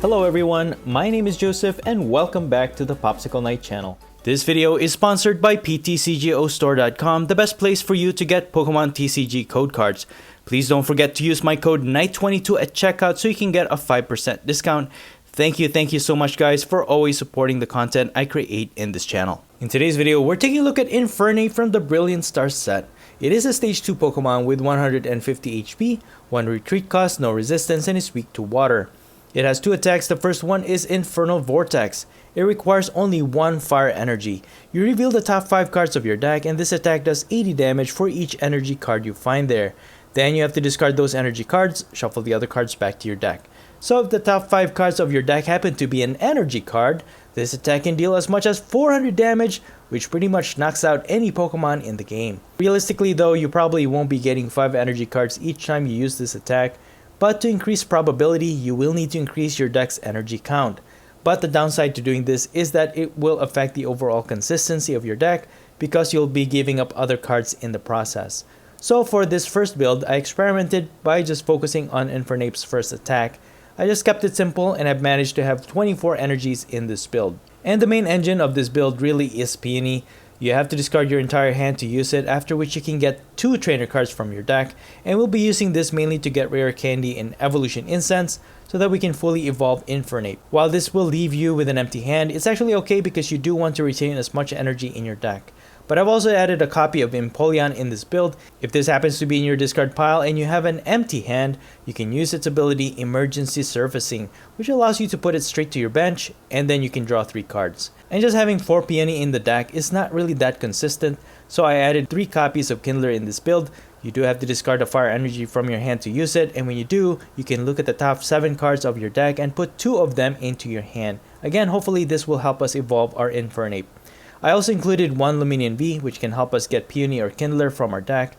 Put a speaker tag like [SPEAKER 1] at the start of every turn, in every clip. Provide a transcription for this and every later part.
[SPEAKER 1] Hello everyone, my name is Joseph and welcome back to the Popsicle Night channel. This video is sponsored by PTCGO the best place for you to get Pokemon TCG code cards. Please don't forget to use my code NIGHT22 at checkout so you can get a 5% discount. Thank you so much guys for always supporting the content I create in this channel. In today's video, we're taking a look at Infernape from the Brilliant Stars set. It is a stage 2 Pokemon with 150 HP, 1 retreat cost, no resistance, and is weak to water. It has 2 attacks. The first one is Infernal Vortex. It requires only 1 fire energy. You reveal the top 5 cards of your deck and this attack does 80 damage for each energy card you find there. Then you have to discard those energy cards, shuffle the other cards back to your deck. So if the top 5 cards of your deck happen to be an energy card, this attack can deal as much as 400 damage, which pretty much knocks out any Pokemon in the game. Realistically though, you probably won't be getting 5 energy cards each time you use this attack, but to increase probability, you will need to increase your deck's energy count. But the downside to doing this is that it will affect the overall consistency of your deck because you'll be giving up other cards in the process. So for this first build, I experimented by just focusing on Infernape's first attack. I just kept it simple and I've managed to have 24 energies in this build. And the main engine of this build really is Peony. You have to discard your entire hand to use it, after which you can get 2 trainer cards from your deck, and we'll be using this mainly to get rare candy and evolution incense so that we can fully evolve Infernape. While this will leave you with an empty hand, it's actually okay because you do want to retain as much energy in your deck. But I've also added a copy of Empoleon in this build. If this happens to be in your discard pile and you have an empty hand, you can use its ability Emergency Surfacing, which allows you to put it straight to your bench and then you can draw 3 cards. And just having 4 Peony in the deck is not really that consistent, so I added 3 copies of Kindler in this build. You do have to discard a fire energy from your hand to use it, and when you do, you can look at the top 7 cards of your deck and put 2 of them into your hand. Again, hopefully this will help us evolve our Infernape. I also included 1 Luminion V, which can help us get Peony or Kindler from our deck.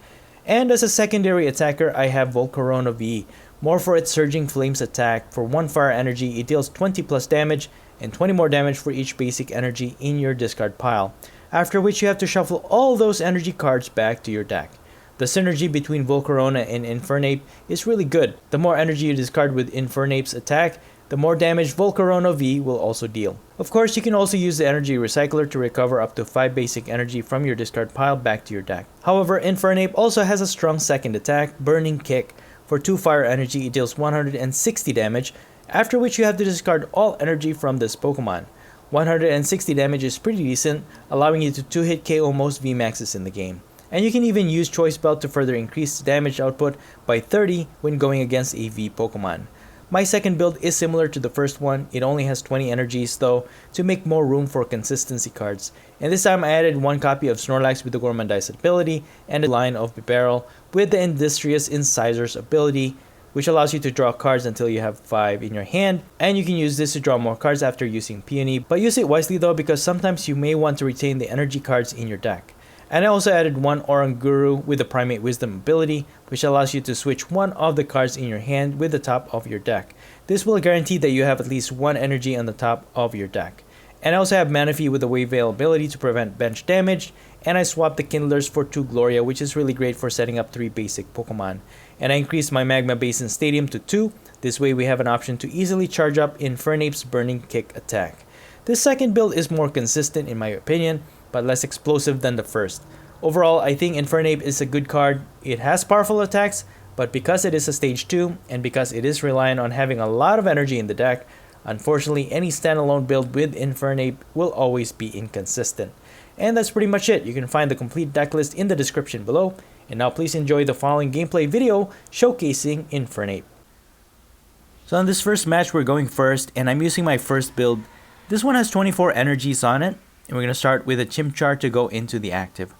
[SPEAKER 1] And as a secondary attacker, I have Volcarona V, more for its Surging Flames attack. For 1 fire energy, it deals 20 plus damage and 20 more damage for each basic energy in your discard pile, after which you have to shuffle all those energy cards back to your deck. The synergy between Volcarona and Infernape is really good. The more energy you discard with Infernape's attack, the more damage Volcarona V will also deal. Of course, you can also use the energy recycler to recover up to 5 basic energy from your discard pile back to your deck. However, Infernape also has a strong second attack, Burning Kick. For 2 fire energy, it deals 160 damage, after which you have to discard all energy from this Pokemon. 160 damage is pretty decent, allowing you to 2-hit KO most VMAXs in the game. And you can even use Choice Belt to further increase damage output by 30 when going against a V Pokemon. My second build is similar to the first one. It only has 20 energies though, to make more room for consistency cards. And this time I added 1 copy of Snorlax with the Gourmandize ability and a line of Bibarel with the Industrious Incisors ability, which allows you to draw cards until you have 5 in your hand, and you can use this to draw more cards after using Peony, but use it wisely though because sometimes you may want to retain the energy cards in your deck. And I also added 1 Oranguru with the Primate Wisdom ability, which allows you to switch 1 of the cards in your hand with the top of your deck. This will guarantee that you have at least 1 energy on the top of your deck. And I also have Manaphy with the Wave Veil ability to prevent bench damage, and I swapped the Kindlers for 2 Gloria, which is really great for setting up 3 basic Pokemon. And I increased my Magma Basin Stadium to 2, this way we have an option to easily charge up Infernape's Burning Kick attack. This second build is more consistent in my opinion, but less explosive than the first. Overall, I think Infernape is a good card. It has powerful attacks, but because it is a stage 2 and because it is reliant on having a lot of energy in the deck, unfortunately any standalone build with Infernape will always be inconsistent. And that's pretty much it. You can find the complete deck list in the description below. And now please enjoy the following gameplay video showcasing Infernape. So on this first match we're going first and I'm using my first build. This one has 24 energies on it. And we're going to start with a Chimchar to go into the active.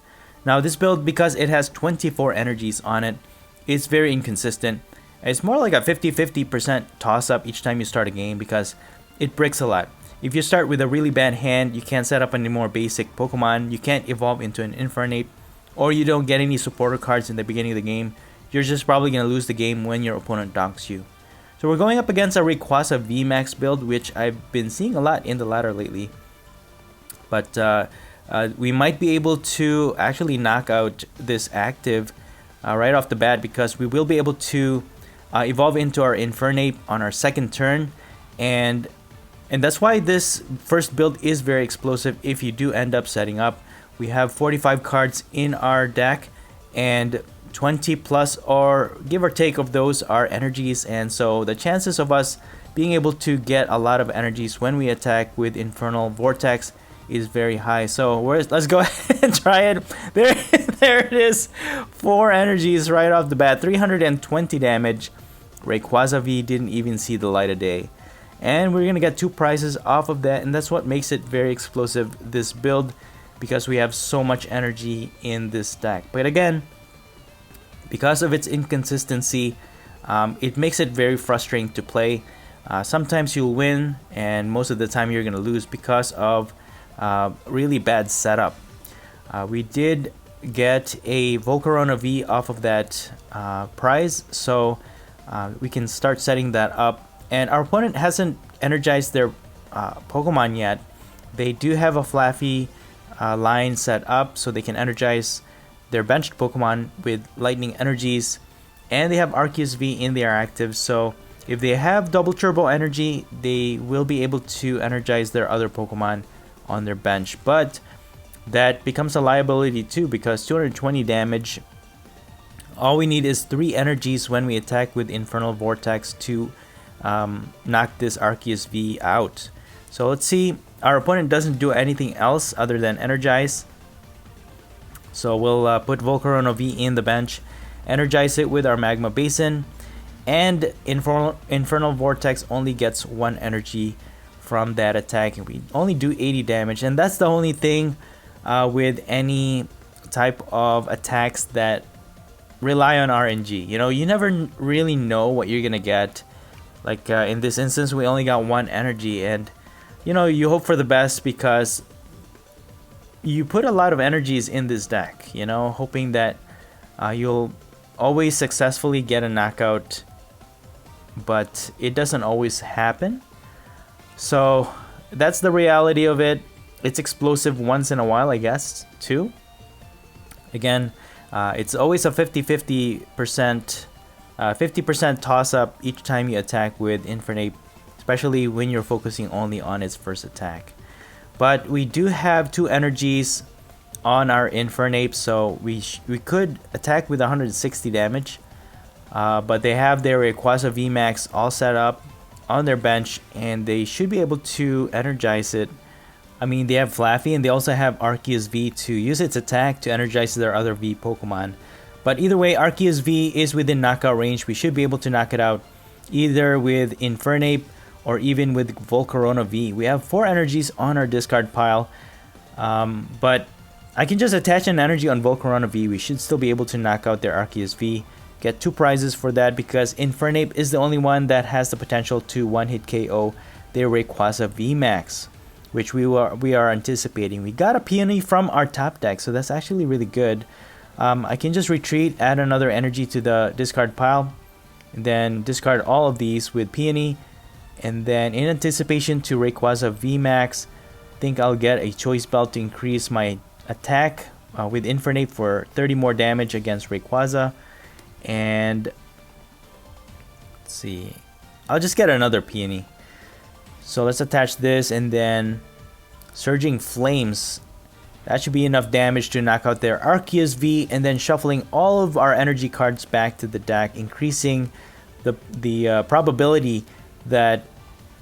[SPEAKER 1] Now this build, because it has 24 energies on it, it's very inconsistent. It's more like a 50-50% toss up each time you start a game because it bricks a lot. If you start with a really bad hand, you can't set up any more basic Pokemon, you can't evolve into an Infernape, or you don't get any supporter cards in the beginning of the game, you're just probably going to lose the game when your opponent donks you. So we're going up against a Rayquaza VMAX build, which I've been seeing a lot in the ladder lately. But we might be able to actually knock out this active right off the bat because we will be able to evolve into our Infernape on our second turn and that's why this first build is very explosive if you do end up setting up. We have 45 cards in our deck, and 20 plus or give or take of those are energies, and so the chances of us being able to get a lot of energies when we attack with Infernal Vortex is very high. So let's go ahead and try it. There it is. 4 energies right off the bat, 320 damage. Rayquaza V didn't even see the light of day, and we're gonna get 2 prizes off of that, and that's what makes it very explosive, this build, because we have so much energy in this deck. But again, because of its inconsistency, it makes it very frustrating to play. Sometimes you'll win, and most of the time you're gonna lose because of really bad setup. We did get a Volcarona V off of that prize, so we can start setting that up. And our opponent hasn't energized their Pokemon yet. They do have a Flaffy line set up, so they can energize their benched Pokemon with lightning energies, and they have Arceus V in their active, so if they have double turbo energy, they will be able to energize their other Pokemon on their bench. But that becomes a liability too, because 220 damage, all we need is 3 energies when we attack with Infernal Vortex to knock this Arceus V out. So let's see, our opponent doesn't do anything else other than energize. So we'll put Volcarona V in the bench, energize it with our Magma Basin, and Infernal Vortex only gets 1 energy from that attack, and we only do 80 damage. And that's the only thing with any type of attacks that rely on RNG. You know, you never really know what you're gonna get. Like in this instance, we only got 1 energy, and you know, you hope for the best because you put a lot of energies in this deck, you know, hoping that you'll always successfully get a knockout, but it doesn't always happen. So that's the reality of it. It's explosive once in a while, I guess, too. Again, it's always a 50% toss-up each time you attack with Infernape, especially when you're focusing only on its first attack. But we do have 2 energies on our Infernape, so we could attack with 160 damage. But they have their Rayquaza VMAX all set up on their bench, and they should be able to energize it. I mean, they have Flaffy, and they also have Arceus V to use its attack to energize their other V Pokemon. But either way, Arceus V is within knockout range. We should be able to knock it out either with Infernape or even with Volcarona V. We have 4 energies on our discard pile, but I can just attach an energy on Volcarona V. We should still be able to knock out their Arceus V. Get 2 prizes for that because Infernape is the only one that has the potential to one-hit KO their Rayquaza VMAX, which we are anticipating. We got a Peony from our top deck, so that's actually really good. I can just retreat, add another energy to the discard pile, and then discard all of these with Peony. And then in anticipation to Rayquaza VMAX, I think I'll get a Choice Belt to increase my attack with Infernape for 30 more damage against Rayquaza. And let's see, I'll just get another Peony. So let's attach this, and then Surging Flames. That should be enough damage to knock out their Arceus V, and then shuffling all of our energy cards back to the deck, increasing the probability that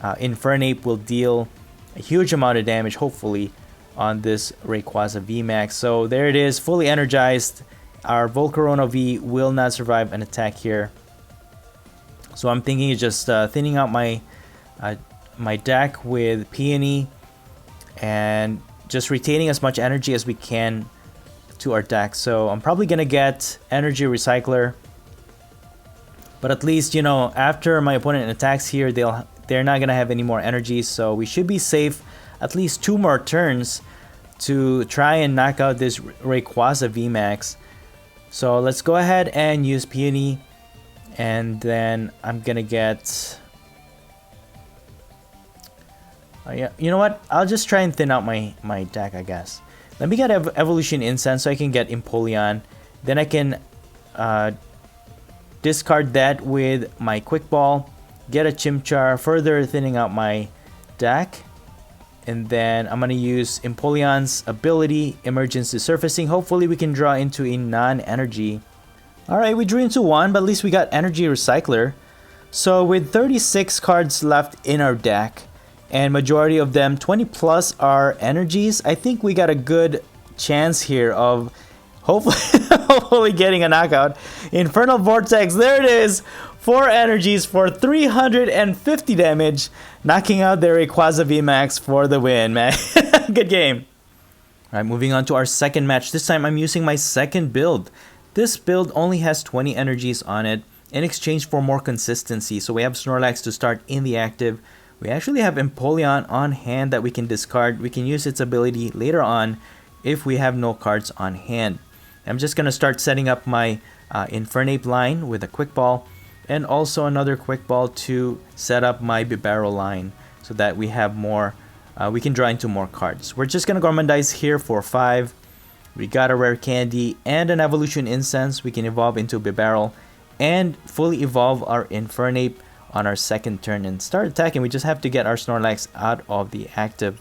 [SPEAKER 1] Infernape will deal a huge amount of damage, hopefully, on this Rayquaza VMAX. So there it is, fully energized. Our Volcarona V will not survive an attack here. So I'm thinking of just thinning out my my deck with Peony and just retaining as much energy as we can to our deck. So I'm probably gonna get Energy Recycler, but at least, you know, after my opponent attacks here, they're not gonna have any more energy, so we should be safe at least 2 more turns to try and knock out this Rayquaza VMAX. So let's go ahead and use Peony, and then I'm gonna get yeah, you know what, I'll just try and thin out my deck, I guess. Let me get Evolution Incense so I can get Empoleon, then I can discard that with my Quick Ball, get a Chimchar, further thinning out my deck. And then I'm going to use Empoleon's ability, Emergency Surfacing. Hopefully we can draw into a non-energy. Alright, we drew into one, but at least we got Energy Recycler. So with 36 cards left in our deck, and majority of them, 20 plus, are energies, I think we got a good chance here of hopefully getting a knockout. Infernal Vortex, there it is! 4 energies for 350 damage, knocking out the Rayquaza VMAX for the win, man. Good game. Alright, moving on to our second match. This time I'm using my second build. This build only has 20 energies on it in exchange for more consistency. So we have Snorlax to start in the active. We actually have Empoleon on hand that we can discard. We can use its ability later on if we have no cards on hand. I'm just going to start setting up my Infernape line with a Quick Ball, and also another Quick Ball to set up my Bibarel line so that we have more, we can draw into more cards. We're just going to Gormandize here for 5. We got a Rare Candy and an Evolution Incense. We can evolve into Bibarel and fully evolve our Infernape on our second turn and start attacking. We just have to get our Snorlax out of the active.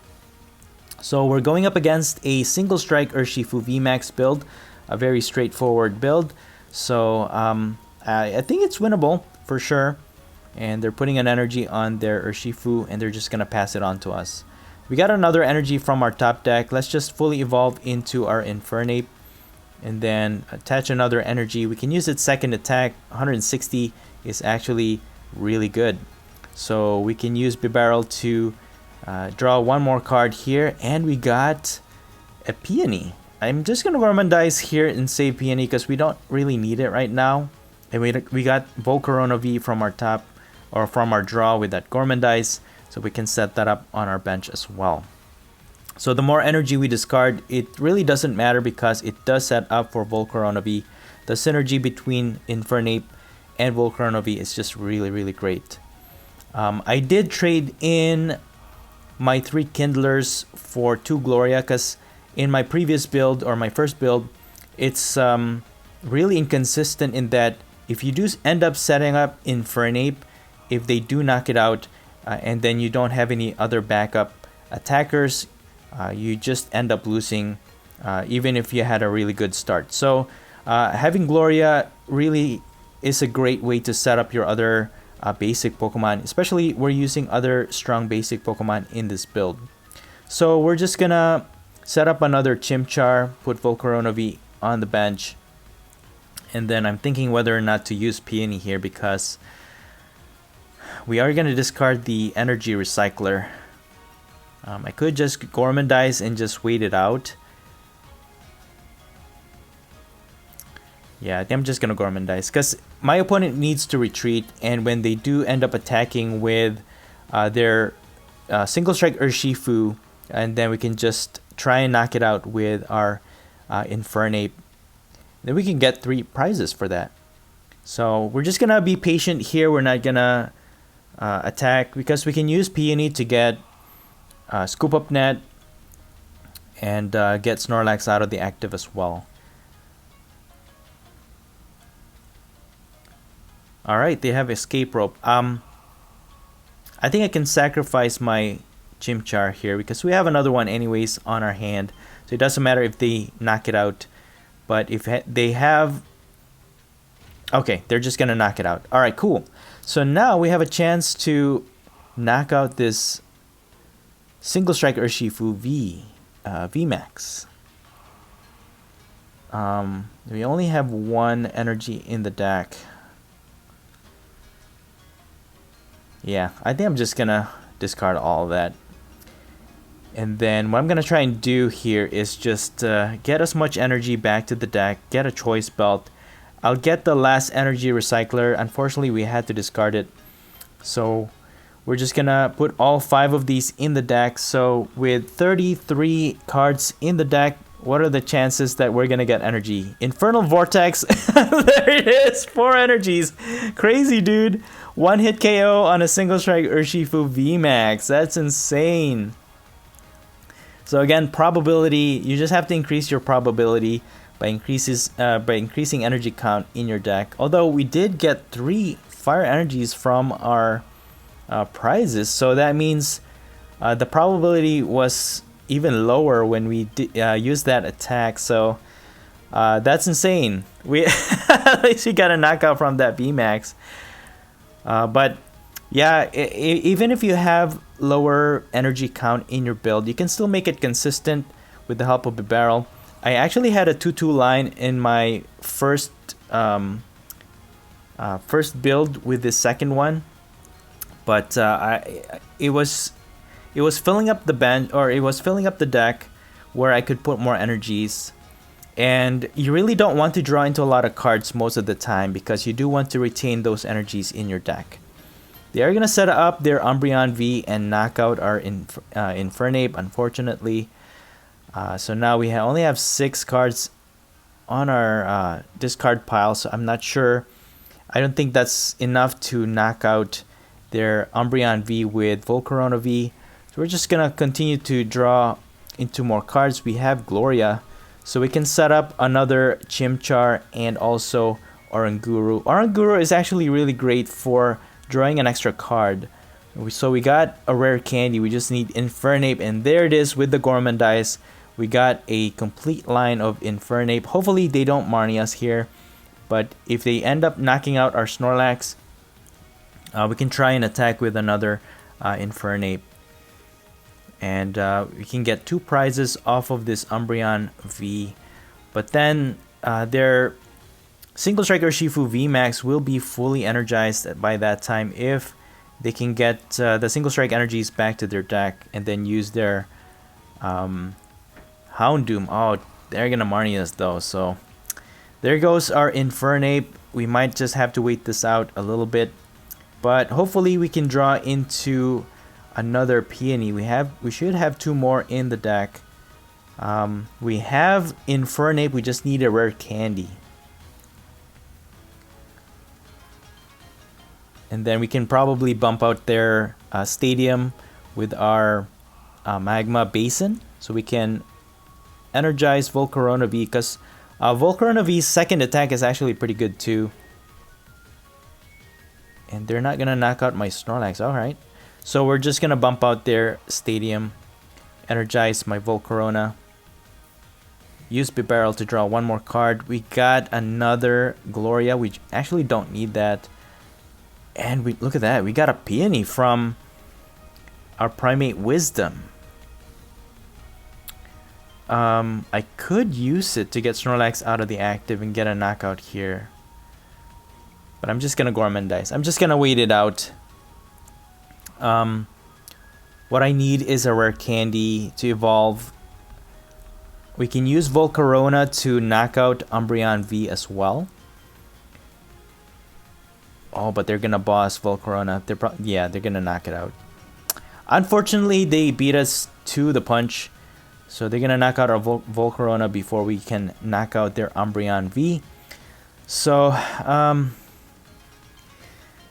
[SPEAKER 1] So we're going up against a single strike Urshifu VMAX build, a very straightforward build. So I think it's winnable for sure. And they're putting an energy on their Urshifu and they're just gonna pass it on to us. We got another energy from our top deck. Let's just fully evolve into our Infernape and then attach another energy. We can use its second attack. 160 is actually really good. So we can use Bibarel to draw one more card here, and we got a Peony. I'm just gonna Gormandize here and save Peony because we don't really need it right now. And we got Volcarona V from our top, or from our draw with that Gormandize, so we can set that up on our bench as well. So the more energy we discard, it really doesn't matter because it does set up for Volcarona V. The synergy between Infernape and Volcarona V is just really great. I did trade in my 3 Kindlers for 2 Gloria because in my previous build, or my first build, it's really inconsistent in that if you do end up setting up Infernape, if they do knock it out and then you don't have any other backup attackers, you just end up losing even if you had a really good start. So having Gloria really is a great way to set up your other basic Pokemon, especially we're using other strong basic Pokemon in this build. So we're just gonna set up another Chimchar, put Volcarona V on the bench, and then I'm thinking whether or not to use Peony here because we are gonna discard the Energy Recycler. I could just Gormandize and just wait it out. Yeah, I think I'm just gonna Gormandize because my opponent needs to retreat, and when they do end up attacking with their single strike Urshifu, and then we can just try and knock it out with our Infernape. Then we can get 3 prizes for that. So we're just gonna be patient here. We're not gonna attack because we can use Peony to get Scoop Up Net and get Snorlax out of the active as well. Alright, they have Escape Rope. I think I can sacrifice my Chimchar here because we have another one anyways on our hand. So it doesn't matter if they knock it out. But if they have... Okay, they're just going to knock it out. Alright, cool. So now we have a chance to knock out this Single Strike Urshifu VMAX. We only have 1 energy in the deck. Yeah, I think I'm just gonna discard all of that. And then what I'm gonna try and do here is just get as much energy back to the deck, get a Choice Belt. I'll get the last Energy Recycler. Unfortunately, we had to discard it. So we're just gonna put all 5 of these in the deck. So with 33 cards in the deck, what are the chances that we're gonna get energy? Infernal Vortex. There it is, 4 energies. Crazy, dude. 1 hit KO on a single strike Urshifu VMAX. That's insane. So again, probability, you just have to increase your probability by increasing energy count in your deck. Although we did get 3 fire energies from our prizes. So that means the probability was even lower when we used that attack. So that's insane. We at least we got a knockout from that VMAX. But yeah, even if you have lower energy count in your build, you can still make it consistent with the help of the barrel. I actually had a 2-2 line in my first build with the second one, but it was filling up the bench, or it was filling up the deck where I could put more energies. And you really don't want to draw into a lot of cards most of the time because you do want to retain those energies in your deck. They are going to set up their Umbreon V and knock out our Infernape, unfortunately. So now we only have 6 cards on our discard pile, so I'm not sure. I don't think that's enough to knock out their Umbreon V with Volcarona V. So we're just going to continue to draw into more cards. We have Gloria, so we can set up another Chimchar and also Oranguru. Oranguru is actually really great for drawing an extra card. So we got a rare candy. We just need Infernape, and there it is with the Gormandize. We got a complete line of Infernape. Hopefully they don't Marnie us here, but if they end up knocking out our Snorlax, we can try and attack with another Infernape. And we can get 2 prizes off of this Umbreon V. But then their Single Strike Urshifu VMAX will be fully energized by that time if they can get the Single Strike energies back to their deck and then use their Houndoom. Oh, they're gonna Marnie us though. So there goes our Infernape. We might just have to wait this out a little bit, but hopefully we can draw into another Peony. We should have 2 more in the deck. We have Infernape. We just need a rare candy. And then we can probably bump out their stadium with our Magma Basin. So we can energize Volcarona V, because Volcarona V's second attack is actually pretty good too. And they're not going to knock out my Snorlax. Alright. So we're just going to bump out their stadium. Energize my Volcarona. Use Bibarel to draw 1 more card. We got another Gloria. We actually don't need that. And we look at that, we got a Peony from our Primate Wisdom. I could use it to get Snorlax out of the active and get a knockout here. But I'm just gonna Gormandize. I'm just gonna wait it out. What I need is a rare candy to evolve. We can use Volcarona to knock out Umbreon V as well. Oh, but they're gonna boss Volcarona. They're gonna knock it out. Unfortunately, they beat us to the punch, so they're gonna knock out our Volcarona before we can knock out their Umbreon V. So,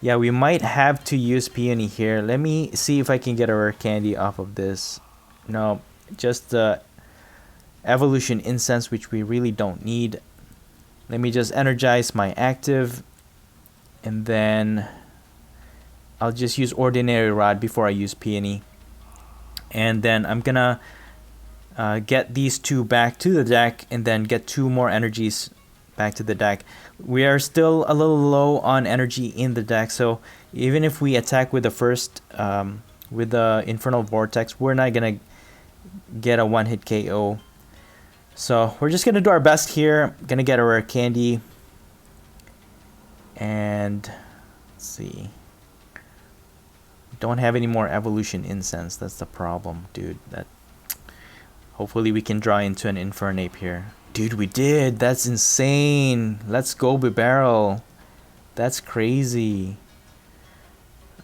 [SPEAKER 1] yeah, we might have to use Peony here. Let me see if I can get a rare candy off of this. No, just the Evolution Incense, which we really don't need. Let me just energize my active. And then I'll just use Ordinary Rod before I use Peony. And then I'm gonna get these 2 back to the deck and then get 2 more energies back to the deck. We are still a little low on energy in the deck, so even if we attack with the first with the Infernal Vortex, we're not gonna get a 1-hit KO. So we're just gonna do our best here. Gonna get a rare candy. And let's see. Don't have any more Evolution Incense. That's the problem, dude. Hopefully we can draw into an Infernape here. Dude, we did. That's insane. Let's go, Bibarel. That's crazy.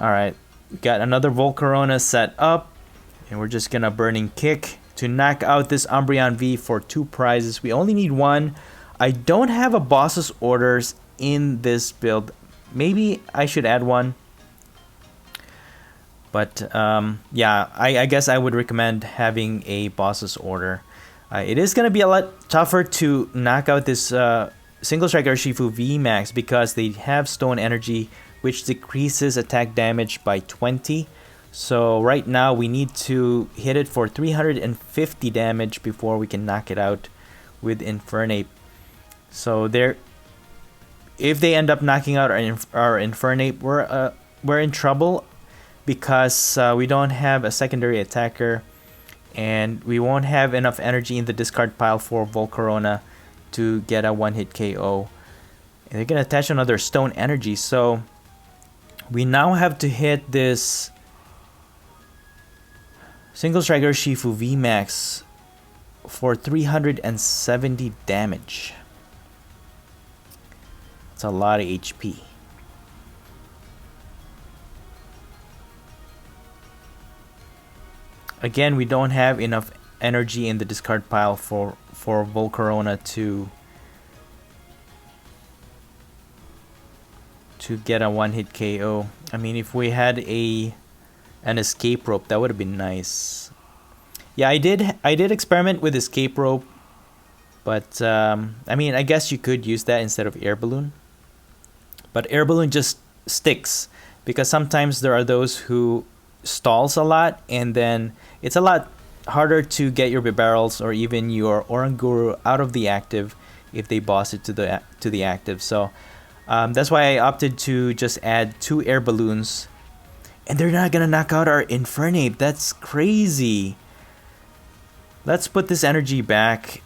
[SPEAKER 1] Alright. We got another Volcarona set up. And we're just gonna Burning Kick to knock out this Umbreon V for 2 prizes. We only need 1. I don't have a boss's orders in this build. Maybe I should add one. But yeah, I guess I would recommend having a boss's order. It is going to be a lot tougher to knock out this Single Strike Urshifu VMAX because they have Stone Energy which decreases attack damage by 20. So right now we need to hit it for 350 damage before we can knock it out with Infernape. So if they end up knocking out our Infernape, we're in trouble, because we don't have a secondary attacker, and we won't have enough energy in the discard pile for Volcarona to get a one-hit KO. And they're gonna attach another Stone Energy, so we now have to hit this Single Strike Urshifu VMAX for 370 damage. That's a lot of HP. Again, we don't have enough energy in the discard pile for Volcarona to get a one-hit KO. I mean, if we had an escape rope, that would have been nice. Yeah, I did experiment with escape rope, but I mean, I guess you could use that instead of air balloon. But air balloon just sticks, because sometimes there are those who stalls a lot, and then it's a lot harder to get your barrels or even your Oranguru out of the active if they boss it to the active. So that's why I opted to just add 2 air balloons, and they're not gonna knock out our Infernape. That's crazy. Let's put this energy back.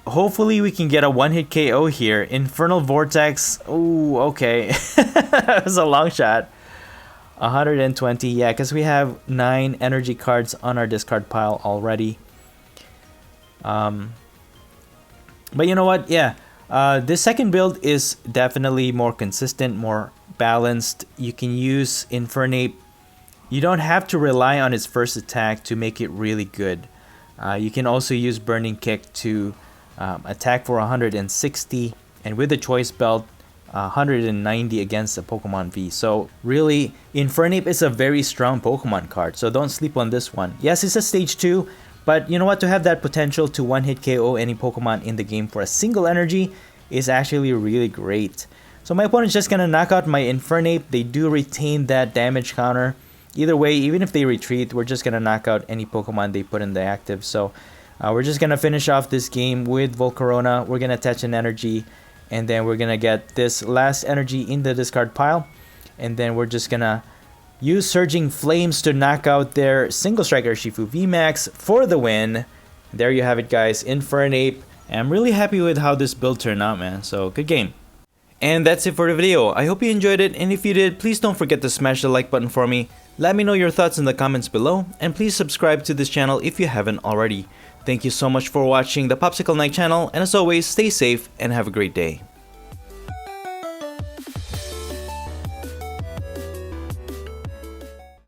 [SPEAKER 1] Hopefully we can get a one-hit KO here. Infernal Vortex. Oh, okay. That was a long shot. 120, yeah, because we have 9 energy cards on our discard pile already. But you know what? Yeah, this second build is definitely more consistent, more balanced. You can use Infernape. You don't have to rely on its first attack to make it really good. You can also use Burning Kick to attack for 160, and with the Choice Belt, 190 against a Pokemon V. So really, Infernape is a very strong Pokemon card, so don't sleep on this one. Yes, it's a stage 2, but you know what, to have that potential to one-hit KO any Pokemon in the game for a single energy is actually really great. So my opponent's just gonna knock out my Infernape. They do retain that damage counter. Either way, even if they retreat, we're just gonna knock out any Pokemon they put in the active. So we're just gonna finish off this game with Volcarona. We're gonna attach an energy, and then we're gonna get this last energy in the discard pile, and then we're just gonna use Surging Flames to knock out their Single Strike Urshifu VMAX for the win. There you have it, guys, Infernape. I'm really happy with how this build turned out, man, so good game. And that's it for the video. I hope you enjoyed it, and if you did, please don't forget to smash the like button for me. Let me know your thoughts in the comments below, and please subscribe to this channel if you haven't already. Thank you so much for watching the Popsicle Night channel, and as always, stay safe and have a great day.